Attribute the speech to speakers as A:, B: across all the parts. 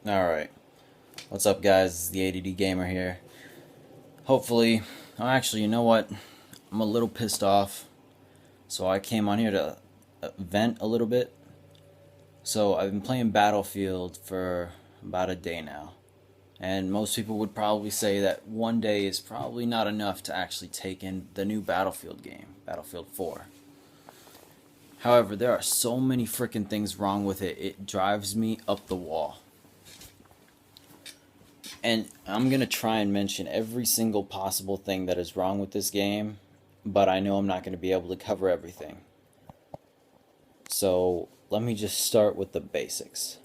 A: Alright, what's up guys, it's the ADD Gamer here. Hopefully, actually, you know what, I'm a little pissed off, so I came on here to vent a little bit. So I've been playing Battlefield for about a day now, and most people would probably say that one day is probably not enough to actually take in the new Battlefield game, Battlefield 4. However, there are so many freaking things wrong with it, it drives me up the wall. And I'm going to try and mention every single possible thing that is wrong with this game, but I know I'm not going to be able to cover everything. So let me just start with the basics.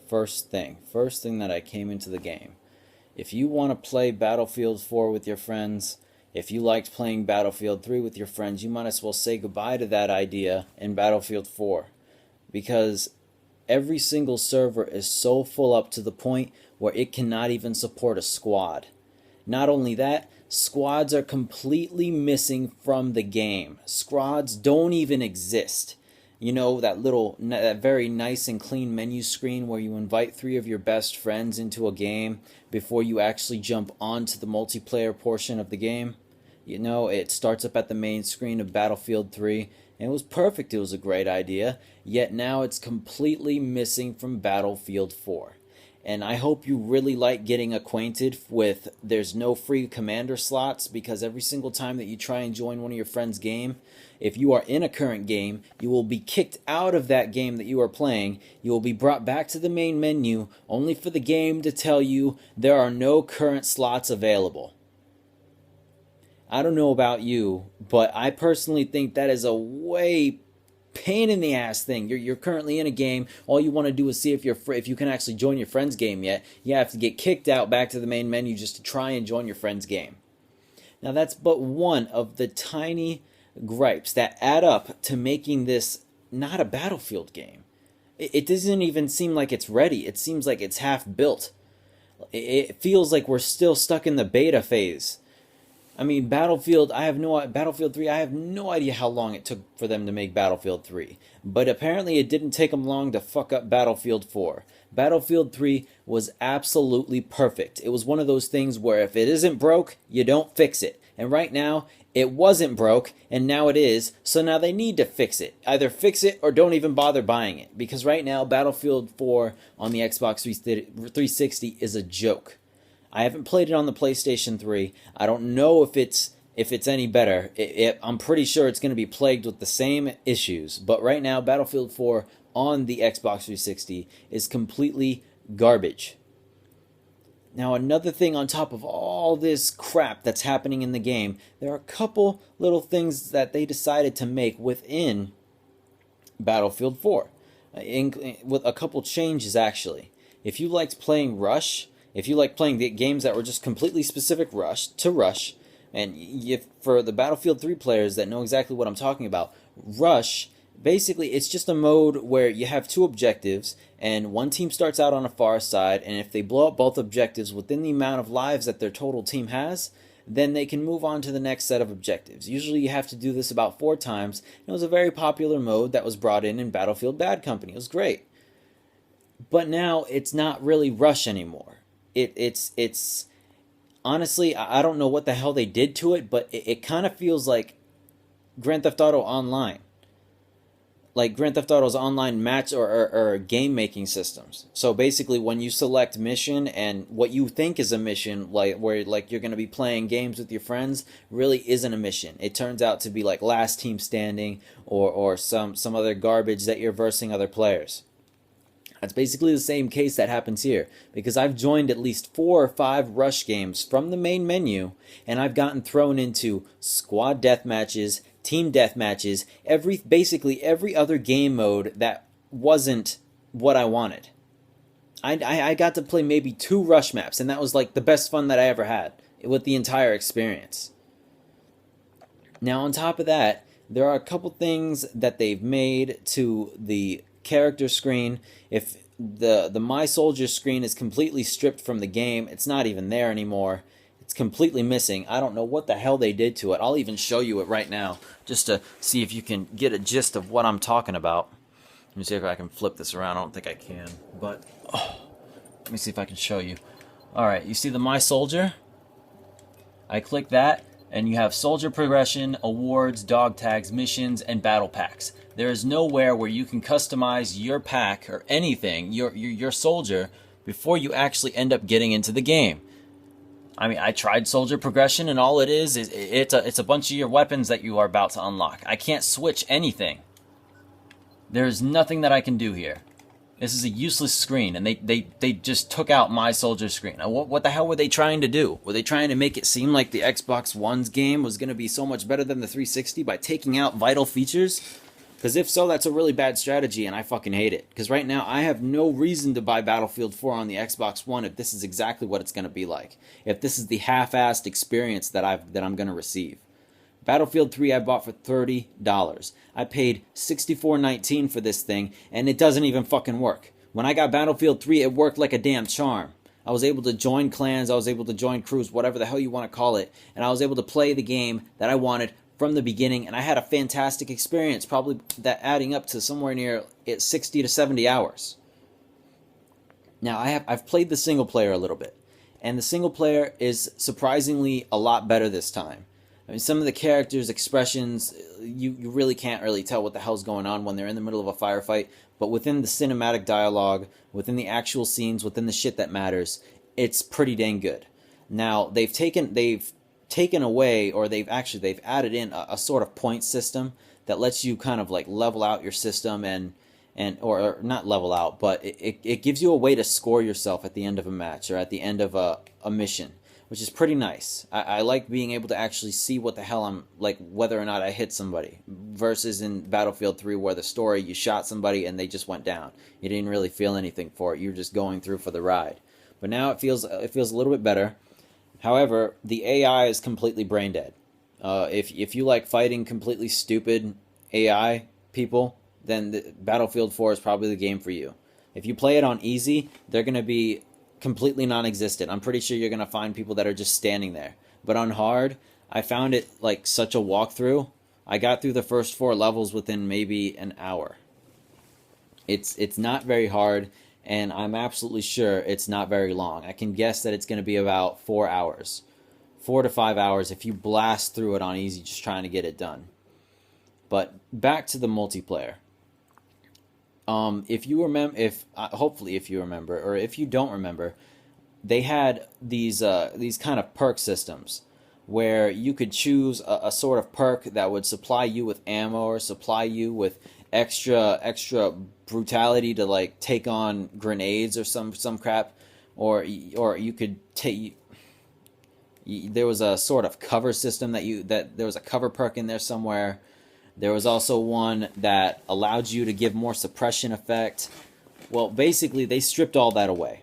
A: First thing that I came into the game. If you want to play Battlefield 4 with your friends, if you liked playing Battlefield 3 with your friends, you might as well say goodbye to that idea in Battlefield 4. Because every single server is so full up to the point where it cannot even support a squad. Not only that, squads are completely missing from the game. Squads don't even exist. You know, that very nice and clean menu screen where you invite 3 of your best friends into a game before you actually jump onto the multiplayer portion of the game? You know, it starts up at the main screen of Battlefield 3, and it was perfect, it was a great idea, yet now it's completely missing from Battlefield 4. And I hope you really like getting acquainted with there's no free commander slots, because every single time that you try and join one of your friends' game, if you are in a current game, you will be kicked out of that game that you are playing. You will be brought back to the main menu only for the game to tell you there are no current slots available. I don't know about you, but I personally think that is a way pain in the ass thing. You're currently in a game. All you want to do is see if you can actually join your friend's game yet. You have to get kicked out back to the main menu just to try and join your friend's game. Now that's but one of the tiny gripes that add up to making this not a Battlefield game. It doesn't even seem like it's ready. It seems like it's half built. It feels like we're still stuck in the beta phase. I mean, Battlefield 3, I have no idea how long it took for them to make Battlefield 3. But apparently it didn't take them long to fuck up Battlefield 4. Battlefield 3 was absolutely perfect. It was one of those things where if it isn't broke, you don't fix it. And right now, it wasn't broke, and now it is, so now they need to fix it. Either fix it or don't even bother buying it. Because right now, Battlefield 4 on the Xbox 360 is a joke. I haven't played it on the PlayStation 3. I don't know if it's any better. I'm pretty sure it's going to be plagued with the same issues. But right now, Battlefield 4 on the Xbox 360 is completely garbage. Now, another thing on top of all this crap that's happening in the game, there are a couple little things that they decided to make within Battlefield 4. With a couple changes, actually. If you liked playing Rush, if you like playing the games that were just completely specific Rush, and for the Battlefield 3 players that know exactly what I'm talking about, Rush, basically it's just a mode where you have 2 objectives, and one team starts out on a far side, and if they blow up both objectives within the amount of lives that their total team has, then they can move on to the next set of objectives. Usually you have to do this about 4 times. It was a very popular mode that was brought in Battlefield Bad Company. It was great. But now it's not really Rush anymore. It's honestly, I don't know what the hell they did to it, but it kind of feels like Grand Theft Auto Online. Like Grand Theft Auto's online match or game making systems. So basically when you select mission and what you think is a mission, like where like you're going to be playing games with your friends, really isn't a mission. It turns out to be like last team standing or some other garbage that you're versing other players. That's basically the same case that happens here, because I've joined at least 4 or 5 Rush games from the main menu, and I've gotten thrown into squad death matches, team death matches, basically every other game mode that wasn't what I wanted. I got to play maybe 2 Rush maps, and that was like the best fun that I ever had with the entire experience. Now on top of that, there are a couple things that they've made to the character screen. If the My Soldier screen is completely stripped from the game, it's not even there anymore. It's completely missing. I don't know what the hell they did to it. I'll even show you it right now just to see if you can get a gist of what I'm talking about. Let me see if I can flip this around. I don't think I can, but Let me see if I can show you. Alright, you see the My Soldier? I click that, and you have soldier progression, awards, dog tags, missions, and battle packs. There is nowhere where you can customize your pack or anything, your soldier, before you actually end up getting into the game. I mean, I tried soldier progression, and all it is it's a bunch of your weapons that you are about to unlock. I can't switch anything. There's nothing that I can do here. This is a useless screen, and they just took out My Soldier screen. What the hell were they trying to do? Were they trying to make it seem like the Xbox One's game was going to be so much better than the 360 by taking out vital features? Because if so, that's a really bad strategy, and I fucking hate it. Because right now, I have no reason to buy Battlefield 4 on the Xbox One if this is exactly what it's going to be like. If this is the half-assed experience that I'm going to receive. Battlefield 3 I bought for $30. I paid $64.19 for this thing, and it doesn't even fucking work. When I got Battlefield 3, it worked like a damn charm. I was able to join clans, I was able to join crews, whatever the hell you want to call it, and I was able to play the game that I wanted from the beginning, and I had a fantastic experience, probably that adding up to somewhere near 60 to 70 hours. Now, I've played the single player a little bit, and the single player is surprisingly a lot better this time. I mean, some of the characters' expressions, you really can't really tell what the hell's going on when they're in the middle of a firefight, but within the cinematic dialogue, within the actual scenes, within the shit that matters, it's pretty dang good. Now, they've taken away, or they've added in a sort of point system that lets you kind of like level out your system or not level out, but it gives you a way to score yourself at the end of a match or at the end of a mission, which is pretty nice. I like being able to actually see what the hell I'm, like, whether or not I hit somebody, versus in Battlefield 3 where the story, you shot somebody and they just went down. You didn't really feel anything for it. You're just going through for the ride. But now it feels a little bit better. However, the AI is completely brain dead. If you like fighting completely stupid AI people, then Battlefield 4 is probably the game for you. If you play it on easy, they're going to be completely non-existent. I'm pretty sure you're going to find people that are just standing there. But on hard, I found it like such a walkthrough. I got through the first 4 levels within maybe an hour. It's not very hard, and I'm absolutely sure it's not very long. I can guess that it's going to be about 4 hours. 4 to 5 hours if you blast through it on easy just trying to get it done. But back to the multiplayer. If you remember, hopefully if you remember, or if you don't remember, they had these kind of perk systems where you could choose a sort of perk that would supply you with ammo or supply you with extra brutality to like take on grenades or some crap, or you could take. There was a sort of cover system that there was a cover perk in there somewhere. There was also one that allowed you to give more suppression effect. Well, basically, they stripped all that away.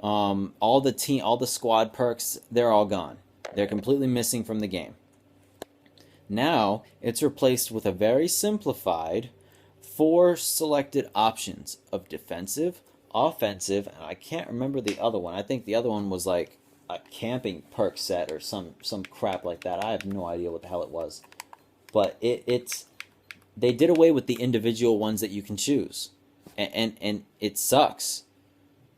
A: All the squad perks, they're all gone. They're completely missing from the game. Now, it's replaced with a very simplified 4 selected options of defensive, offensive, and I can't remember the other one. I think the other one was like a camping perk set or some crap like that. I have no idea what the hell it was. But they did away with the individual ones that you can choose, and it sucks.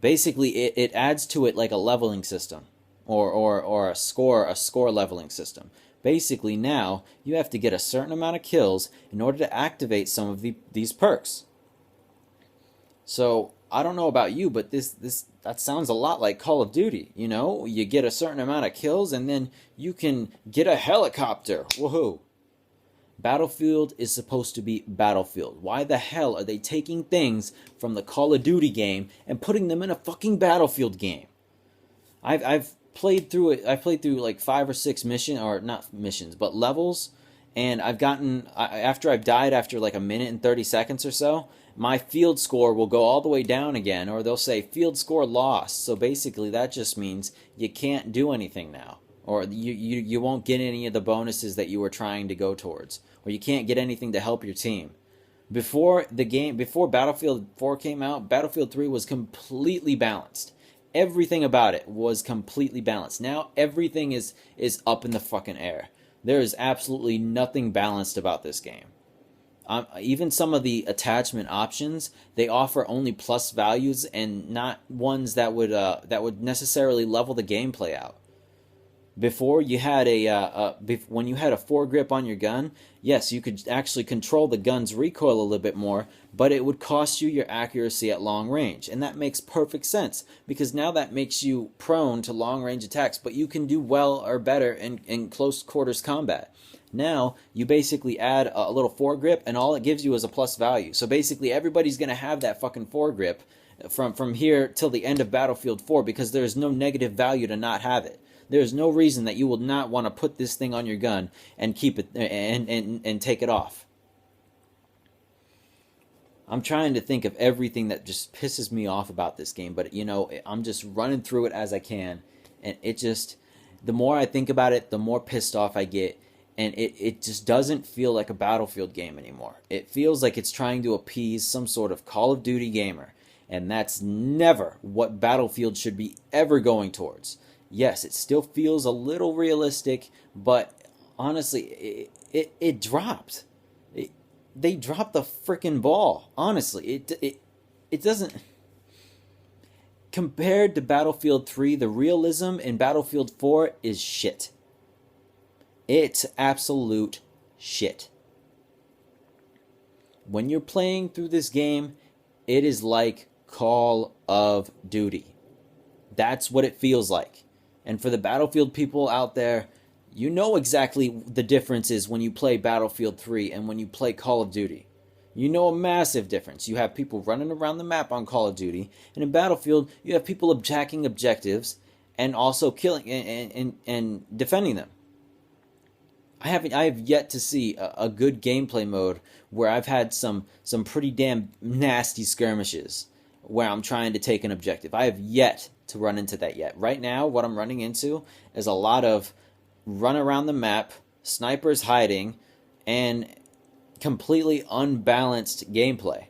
A: Basically, it adds to it like a leveling system, or a score leveling system. Basically, now you have to get a certain amount of kills in order to activate some of these perks. So I don't know about you, but that sounds a lot like Call of Duty. You know, you get a certain amount of kills, and then you can get a helicopter. Woohoo! Battlefield is supposed to be Battlefield. Why the hell are they taking things from the Call of Duty game and putting them in a fucking Battlefield game? I've played through it. I played through like 5 or 6 levels, and I've gotten after I've died after like a minute and 30 seconds or so, my field score will go all the way down again, or they'll say field score lost. So basically, that just means you can't do anything now, or you won't get any of the bonuses that you were trying to go towards, or you can't get anything to help your team. Before Battlefield 4 came out, Battlefield 3 was completely balanced. Everything about it was completely balanced. Now everything is up in the fucking air. There is absolutely nothing balanced about this game. Even some of the attachment options, they offer only plus values and not ones that would necessarily level the gameplay out. Before you had when you had a foregrip on your gun, yes, you could actually control the gun's recoil a little bit more, but it would cost you your accuracy at long range, and that makes perfect sense because now that makes you prone to long range attacks, but you can do well or better in close quarters combat. Now you basically add a little foregrip, and all it gives you is a plus value. So basically, everybody's gonna have that fucking foregrip from here till the end of Battlefield 4 because there's no negative value to not have it. There's no reason that you will not want to put this thing on your gun and keep it and take it off. I'm trying to think of everything that just pisses me off about this game, but I'm just running through it as I can, and the more I think about it, the more pissed off I get, and it just doesn't feel like a Battlefield game anymore. It feels like it's trying to appease some sort of Call of Duty gamer, and that's never what Battlefield should be ever going towards. Yes, it still feels a little realistic, but honestly, it dropped. They dropped the freaking ball. Honestly, it doesn't. Compared to Battlefield 3, the realism in Battlefield 4 is shit. It's absolute shit. When you're playing through this game, it is like Call of Duty. That's what it feels like. And for the Battlefield people out there, you know exactly the differences when you play Battlefield 3 and when you play Call of Duty. You know a massive difference. You have people running around the map on Call of Duty, and in Battlefield, you have people attacking objectives and also killing and defending them. I have yet to see a good gameplay mode where I've had some pretty damn nasty skirmishes where I'm trying to take an objective. I have yet to run into that yet. Right now, what I'm running into is a lot of run around the map, snipers hiding, and completely unbalanced gameplay.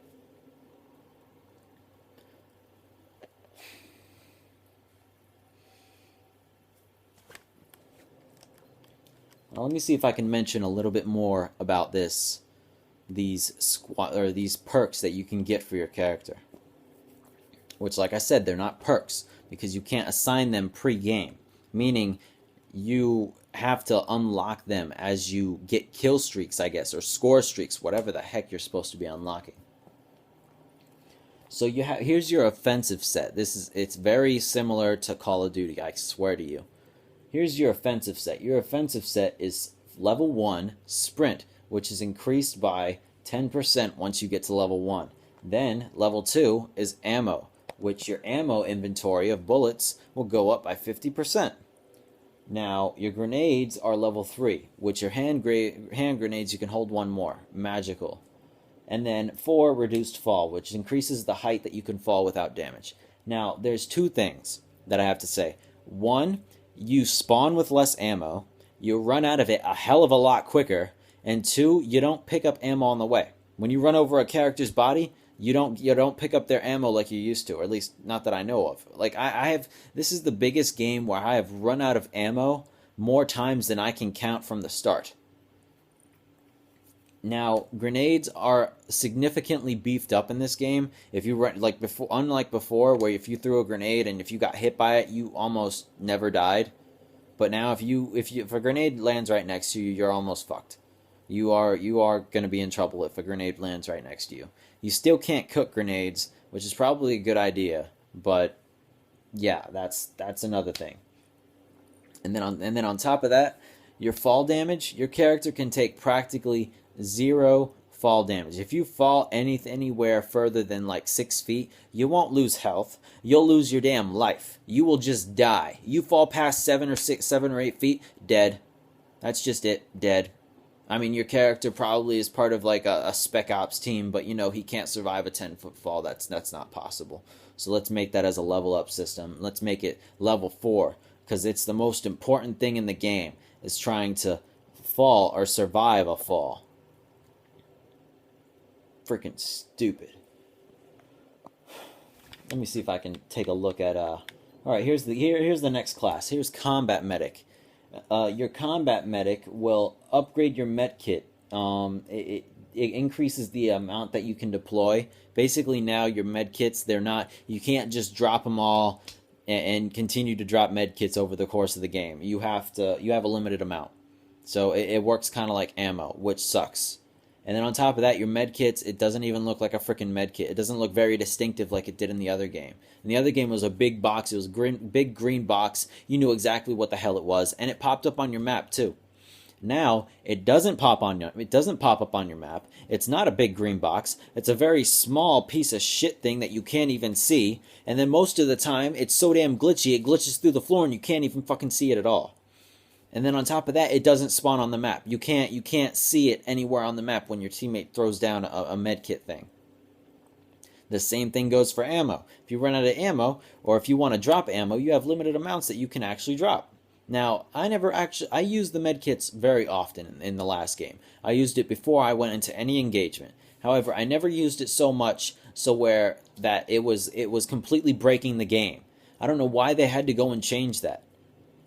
A: Now, let me see if I can mention a little bit more about these perks that you can get for your character. Which, like I said, they're not perks because you can't assign them pre-game, meaning you have to unlock them as you get kill streaks, I guess, or score streaks, whatever the heck you're supposed to be unlocking. So here's your offensive set. It's very similar to Call of Duty, I swear to you. Here's your offensive set. Your offensive set is level 1 sprint, which is increased by 10% once you get to level 1. Then level 2 is ammo, which your ammo inventory of bullets will go up by 50%. Now, your grenades are level 3, which your hand grenades, you can hold one more, magical. And then 4, reduced fall, which increases the height that you can fall without damage. Now, there's two things that I have to say. One, you spawn with less ammo, you run out of it a hell of a lot quicker, and 2, you don't pick up ammo on the way. When you run over a character's body, you don't pick up their ammo like you used to, or at least not that I know of. Like this is the biggest game where I have run out of ammo more times than I can count from the start. Now, grenades are significantly beefed up in this game. If you run unlike before, where if you threw a grenade and if you got hit by it, you almost never died. But now, if a grenade lands right next to you, you're almost fucked. You are going to be in trouble if a grenade lands right next to you. You still can't cook grenades, which is probably a good idea, but yeah, that's another thing. And then on top of that, your fall damage, your character can take practically 0 fall damage. If you fall anywhere further than like 6 feet, you won't lose health. You'll lose your damn life. You will just die. You fall past 7 or 8 feet, dead. That's just it, dead. I mean, your character probably is part of like a Spec Ops team, but he can't survive a 10-foot fall. That's not possible. So let's make that as a level up system. Let's make it level 4, because it's the most important thing in the game, is trying to fall or survive a fall. Freaking stupid. Let me see if I can take a look at alright, here's the next class. Here's Combat Medic. Your Combat Medic will upgrade your med kit. it increases the amount that you can deploy. Basically, now your med kits, you can't just drop them all and continue to drop med kits over the course of the game. You have a limited amount. So it works kind of like ammo, which sucks. And then on top of that, your med kits, it doesn't even look like a freaking med kit. It doesn't look very distinctive like it did in the other game. In the other game, it was a big box. It was a big green box. You knew exactly what the hell it was, and it popped up on your map too. Now it doesn't pop up on your map. It's not a big green box. It's a very small piece of shit thing that you can't even see. And then most of the time, it's so damn glitchy, it glitches through the floor, and you can't even fucking see it at all. And then on top of that, it doesn't spawn on the map. You can't see it anywhere on the map when your teammate throws down a med kit thing. The same thing goes for ammo. If you run out of ammo, or if you want to drop ammo, you have limited amounts that you can actually drop. Now, I used the med kits very often in the last game. I used it before I went into any engagement. However, I never used it so much where that it was completely breaking the game. I don't know why they had to go and change that.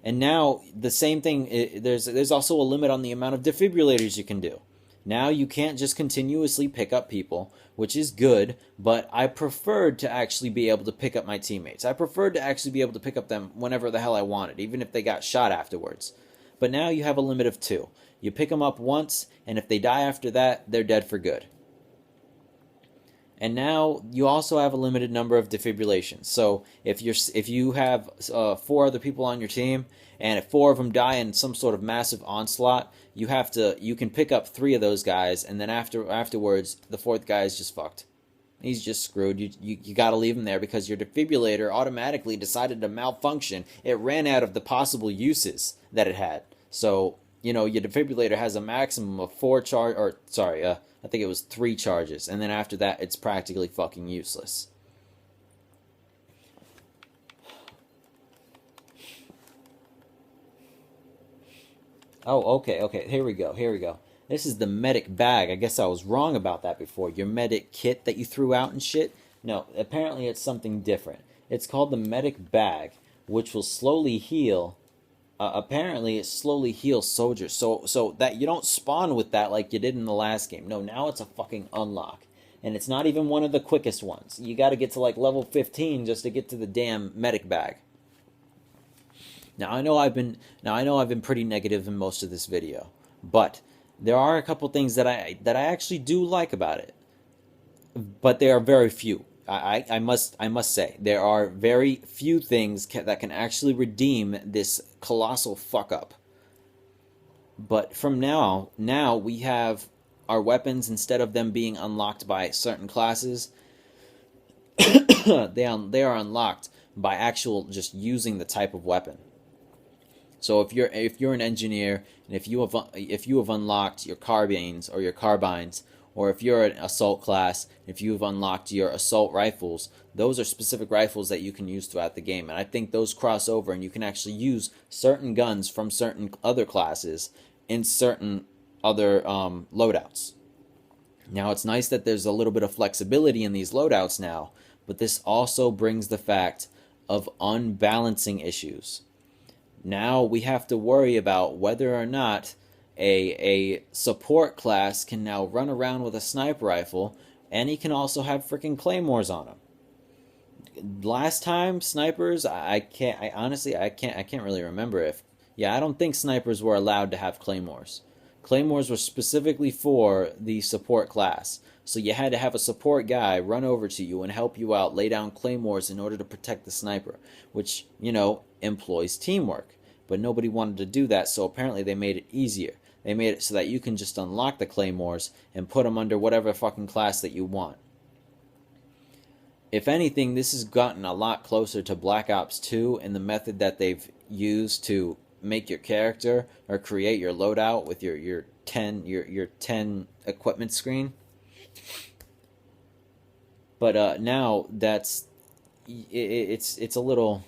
A: And now the same thing. There's also a limit on the amount of defibrillators you can do. Now you can't just continuously pick up people, which is good, but I preferred to actually be able to pick up my teammates. I preferred to actually be able to pick up them whenever the hell I wanted, even if they got shot afterwards. But now you have a limit of 2. You pick them up once, and if they die after that, they're dead for good. And now you also have a limited number of defibrillations. So if you have 4 other people on your team, and if 4 of them die in some sort of massive onslaught, you can pick up 3 of those guys, and then afterwards the 4th guy is just fucked. He's just screwed. You got to leave him there because your defibrillator automatically decided to malfunction. It ran out of the possible uses that it had. So your defibrillator has a maximum of I think it was 3 charges, and then after that, it's practically fucking useless. Oh, okay, here we go. This is the medic bag. I guess I was wrong about that before. Your medic kit that you threw out and shit? No, apparently it's something different. It's called the medic bag, which will slowly heal. Apparently it slowly heals soldiers, so that you don't spawn with that like you did in the last game. No, now it's a fucking unlock, and it's not even one of the quickest ones. You got to get to like level 15 just to get to the damn medic bag. Now I know I've been pretty negative in most of this video, but there are a couple things that I actually do like about it, but there are very few. I must say there are very few things that can actually redeem this colossal fuck up. But from now we have our weapons, instead of them being unlocked by certain classes, they are unlocked by actual just using the type of weapon. So if you're an engineer, and if you have unlocked your carbines, or if you're an assault class, if you've unlocked your assault rifles, those are specific rifles that you can use throughout the game. And I think those cross over, and you can actually use certain guns from certain other classes in certain other loadouts. Now, it's nice that there's a little bit of flexibility in these loadouts now, but this also brings the fact of unbalancing issues. Now we have to worry about whether or not a support class can now run around with a sniper rifle, and he can also have freaking claymores on him. Last time snipers, I can't really remember I don't think snipers were allowed to have claymores. Claymores were specifically for the support class, so you had to have a support guy run over to you and help you out, lay down claymores in order to protect the sniper, which employs teamwork. But nobody wanted to do that, so apparently they made it easier. They made it so that you can just unlock the claymores and put them under whatever fucking class that you want. If anything, this has gotten a lot closer to Black Ops 2 in the method that they've used to make your character or create your loadout with your 10 equipment screen. But now it's a little,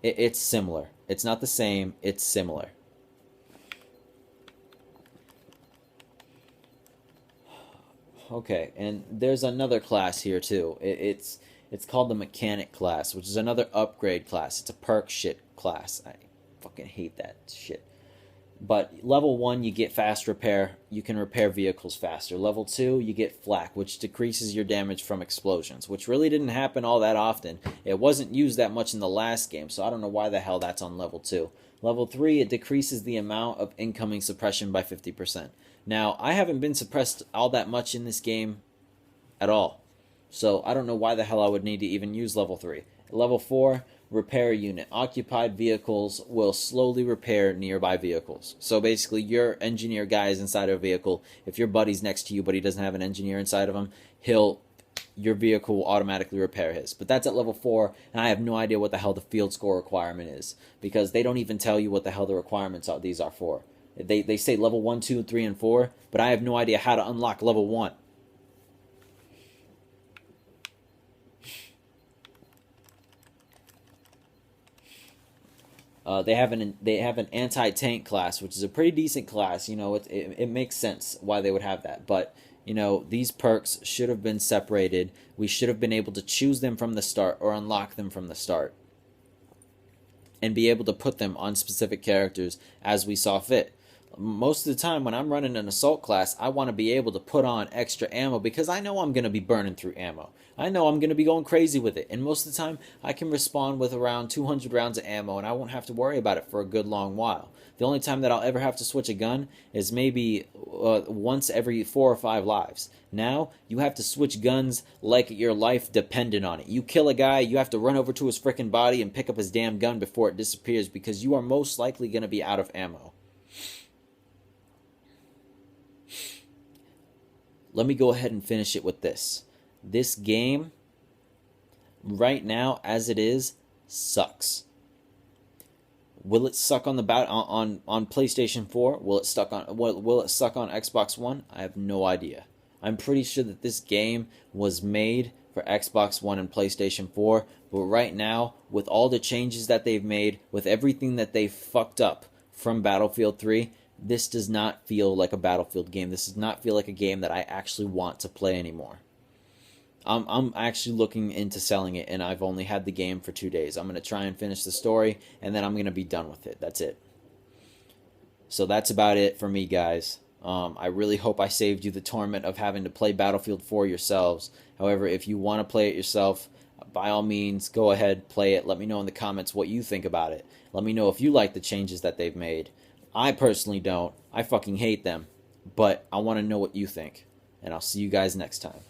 A: it's similar. It's not the same, it's similar. Okay, and there's another class here too. It's called the mechanic class, which is another upgrade class. It's a perk shit class. I fucking hate that shit. But level 1, you get fast repair. You can repair vehicles faster. Level 2, you get flak, which decreases your damage from explosions, which really didn't happen all that often. It wasn't used that much in the last game, so I don't know why the hell that's on level 2. Level 3, it decreases the amount of incoming suppression by 50%. Now, I haven't been suppressed all that much in this game at all, so I don't know why the hell I would need to even use level 3. Level 4, repair unit. Occupied vehicles will slowly repair nearby vehicles. So basically, your engineer guy is inside of a vehicle. If your buddy's next to you, but he doesn't have an engineer inside of him, your vehicle will automatically repair his. But that's at level 4, and I have no idea what the hell the field score requirement is, because they don't even tell you what the hell the requirements are. These are for. They say level 1, 2, 3, and 4, but I have no idea how to unlock level 1. They have an anti-tank class, which is a pretty decent class. You know, it makes sense why they would have that. But you know, these perks should have been separated. We should have been able to choose them from the start or unlock them from the start, and be able to put them on specific characters as we saw fit. Most of the time when I'm running an assault class, I want to be able to put on extra ammo because I know I'm going to be burning through ammo. I know I'm going to be going crazy with it. And most of the time, I can respawn with around 200 rounds of ammo, and I won't have to worry about it for a good long while. The only time that I'll ever have to switch a gun is maybe once every 4 or 5 lives. Now, you have to switch guns like your life depended on it. You kill a guy, you have to run over to his frickin' body and pick up his damn gun before it disappears because you are most likely going to be out of ammo. Let me go ahead and finish it with this. This game, right now, as it is, sucks. Will it suck on on PlayStation 4? Will it suck on Xbox One? I have no idea. I'm pretty sure that this game was made for Xbox One and PlayStation 4, but right now, with all the changes that they've made, with everything that they fucked up from Battlefield 3, this does not feel like a Battlefield game. This does not feel like a game that I actually want to play anymore. I'm actually looking into selling it, and I've only had the game for 2 days. I'm going to try and finish the story, and then I'm going to be done with it. That's it. So that's about it for me, guys. I really hope I saved you the torment of having to play Battlefield 4 yourselves. However, if you want to play it yourself, by all means, go ahead, play it. Let me know in the comments what you think about it. Let me know if you like the changes that they've made. I personally don't. I fucking hate them. But I want to know what you think. And I'll see you guys next time.